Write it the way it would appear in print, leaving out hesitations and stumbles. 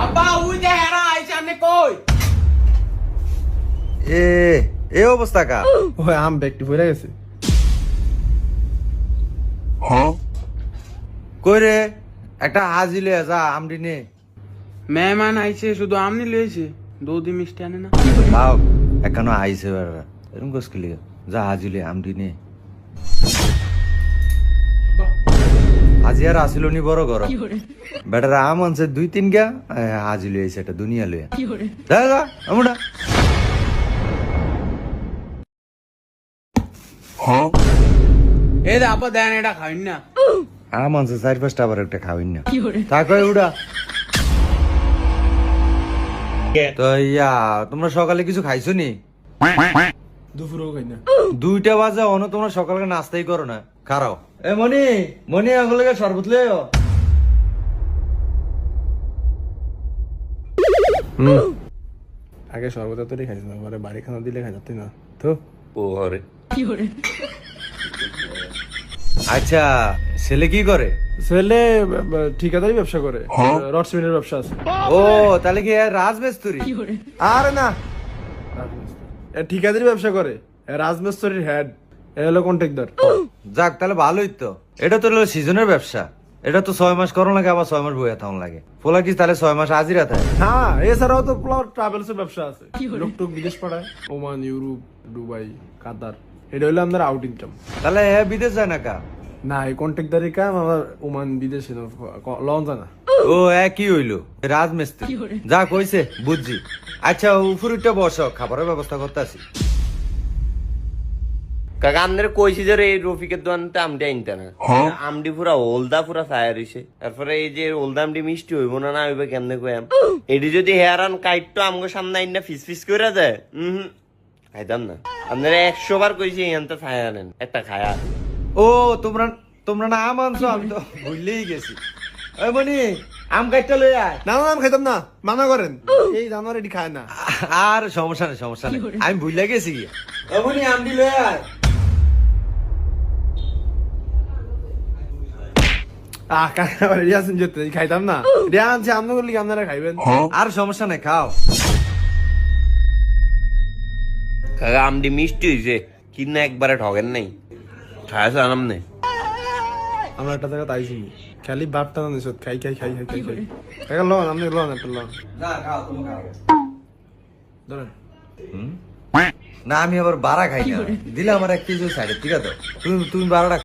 আব্বা ওই যে হেরা আইছে আপনি কই? এ অবস্থা কা ওই আম ব্যাগটি ভরে গেছে। কই রে একটা হাজিলে যা আমডি নে মেহমান আইছে শুধু আমনি লইছে দুধি মিষ্টি আনে না। খাও এখানো আইছে বেড়া এরকম কস কি লিগা যা হাজিলে আমডি নে আজি আর আসিল নি বড় গরম বেটার আম আনছে 2-3 গা হাজিলে আইছে এটা দুনিয়া লইয়া যা যা আমুডা এই যে আব্বা দেন এটা খাইন না। আম আনছে 4-5টা আবার একটা খাওয়াইন না থাকো উড়া তো ইয়া তোমরা সকালে কিছু খাইছো নি? দুপুরেও খাই না। 2টা বাজে অন তোমরা সকালে নাস্তাই করো না খারাও এ মনি মনি আগলে শরবত লইও আগে সর্বদা তোরই খাইছি না, পরে বাড়ি খানা দিলে খাই যাতে না তো। ওরে আচ্ছা ছেলে কি করে? ছেলে ঠিকাদারি ব্যবসা করে, রড সিমেন্টের ব্যবসা আছে। ও তাহলে কি রাজমিস্ত্রি? আরে না, ঠিকাদারি ব্যবসা করে, রাজমিস্ত্রির হেড হলো কন্ট্রাক্টর। যাক তাহলে ভালোই তো। এটা তো হলো সিজনের ব্যবসা, এটা তো 6 মাস করো লাগে আবার 6 মাস বইয়া থাকুন লাগে। পোলা কি তাহলে 6 মাস হাজিরা থাকে? হ্যাঁ, এছাড়াও তো ট্রাভেলস এর ব্যবসা আছে, লোকটুক বিদেশ পাঠায়, ওমান, ইউরোপ, দুবাই, কাতার। এটা হলো আমাদের আউট ইনকাম। তাহলে বিদেশ যায় না কা? না, এই কন্ট্রাক্টারি কাম আমার ওমান বিদেশে লঞ্চ না। ও একই হইলো রাজমিস্ত্রি। যা কইছে বুঝছি। আচ্ছা উপরটা বসো, খাবারের ব্যবস্থা করতে আসি। কাকা আমাদের কইছি যে এই রফিকের দোকানতে আমডি আনতে না, আমডি পুরা ওলদা পুরা ফায়ার হইছে। তারপরে এই যে ওলদা আমডি মিষ্টি হইব না, না হইবে কেমনে কইম? এটি যদি হেয়ার আন কাইটটো আমগো সামনে আইনা ফিস ফিস করে দেয়, খাইতাম না। আপনারা 100 বার কইছি এখানতে ছায়া আনেন, একটা খায়া। ও তোমরা তোমরা না আম আনছো, আমি তো ভুললেই গেছি। ওই মনি আম কাটটা লই আয়। না না, আমি খাইতাম না, মানা করেন। এই জানোয়ার এটি খায় না। আর সমস্যা নেই সমস্যা নেই, আমি ভুলে গেছি গিয়া। ওই মনি আমডি লই আয়। কাকা রিয়াসিন যেতে খাইতাম না, রিয়া আনছে আমনা করলে আপনারা খাইবেন। আর সমস্যা নেই খাও। কাকা আমডি মিষ্টি হইছে, কিনা একবারে ঠগেন নাই, খায়াছে আনাম নেই। আমরা একটা জায়গা তাই শুনি, খালি বাপটা না নিছত, খাই খাই খাই খাই খাই খাই। কাকা লন, আপনি লন, একটা লন। না খাও তুমি খাও। ধরেন। না আমি আবার বাড়া খাই না, দিলে আমার 1 কেজি সাইডে ঠিক আছে। তুমি বাড়াটা